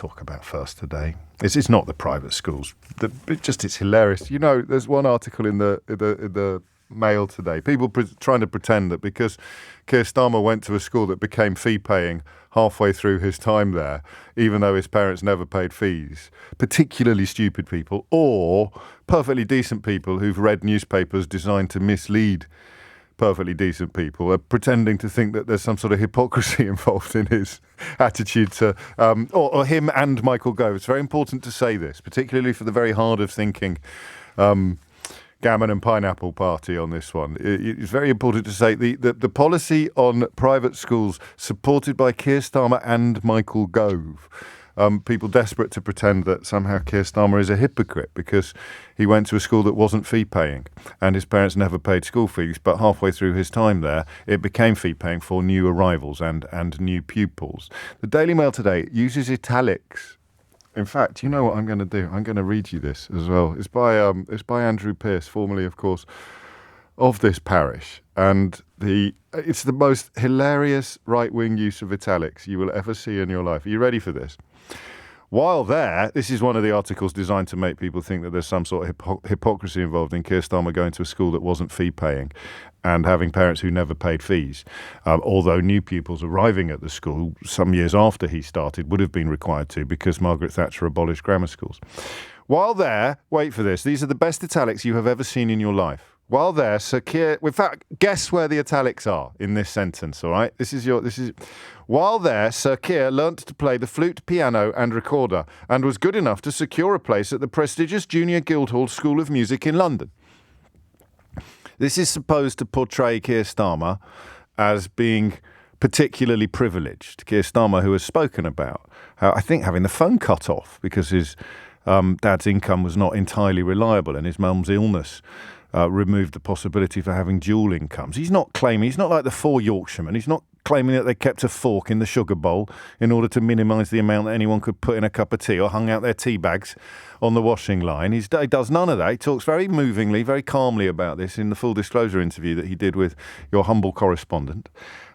talk about first today. It's not the private schools. It's hilarious. You know, there's one article in the Mail today. People trying to pretend that because Keir Starmer went to a school that became fee-paying halfway through his time there, even though his parents never paid fees, particularly stupid people or perfectly decent people who've read newspapers designed to mislead perfectly decent people, are pretending to think that there's some sort of hypocrisy involved in his attitude to, or him and Michael Gove. It's very important to say this, particularly for the very hard of thinking gammon and pineapple party on this one. It's very important to say the policy on private schools supported by Keir Starmer and Michael Gove. People desperate to pretend that somehow Keir Starmer is a hypocrite because he went to a school that wasn't fee-paying and his parents never paid school fees, but halfway through his time there, it became fee-paying for new arrivals and new pupils. The Daily Mail today uses italics. In fact, you know what I'm going to do? I'm going to read you this as well. It's by Andrew Pearce, formerly, of course, of this parish. And it's the most hilarious right-wing use of italics you will ever see in your life. Are you ready for this? While there, this is one of the articles designed to make people think that there's some sort of hypocrisy involved in Keir Starmer going to a school that wasn't fee-paying and having parents who never paid fees, although new pupils arriving at the school some years after he started would have been required to because Margaret Thatcher abolished grammar schools. While there, wait for this, these are the best italics you have ever seen in your life. While there, Sir Keir, in fact, guess where the italics are in this sentence, all right? While there, Sir Keir learnt to play the flute, piano and recorder and was good enough to secure a place at the prestigious Junior Guildhall School of Music in London. This is supposed to portray Keir Starmer as being particularly privileged. Keir Starmer, who has spoken about how, I think, having the phone cut off because his dad's income was not entirely reliable and his mum's illness removed the possibility for having dual incomes. He's not like the four Yorkshiremen. He's not claiming that they kept a fork in the sugar bowl in order to minimise the amount that anyone could put in a cup of tea or hung out their tea bags on the washing line. He does none of that. He talks very movingly, very calmly about this in the full disclosure interview that he did with your humble correspondent.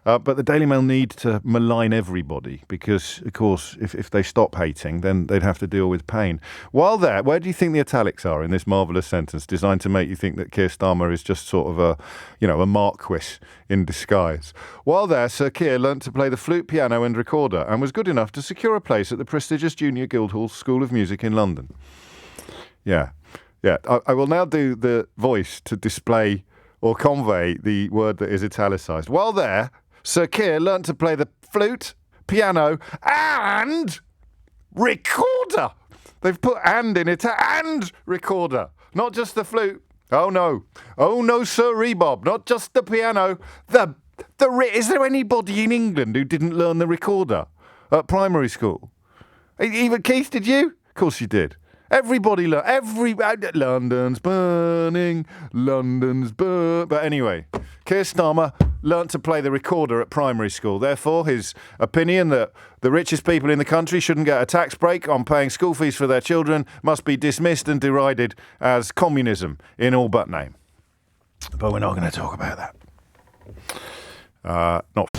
But the Daily Mail need to malign everybody because, of course, if they stop hating, then they'd have to deal with pain. While there, where do you think the italics are in this marvellous sentence designed to make you think that Keir Starmer is just sort of a marquis in disguise? While there, Sir Keir learnt to play the flute, piano and recorder and was good enough to secure a place at the prestigious Junior Guildhall School of Music in London. Yeah. I will now do the voice to display or convey the word that is italicised. While there, Sir Keir learnt to play the flute, piano and recorder. They've put and in it, and recorder. Not just the flute. Oh no, sirree, Bob. Not just the piano. Is there anybody in England who didn't learn the recorder at primary school? Even Keith, did you? Of course you did. Everybody learned. London's burning. But anyway, Keir Starmer learnt to play the recorder at primary school. Therefore, his opinion that the richest people in the country shouldn't get a tax break on paying school fees for their children must be dismissed and derided as communism in all but name. But we're not going to talk about that. Not.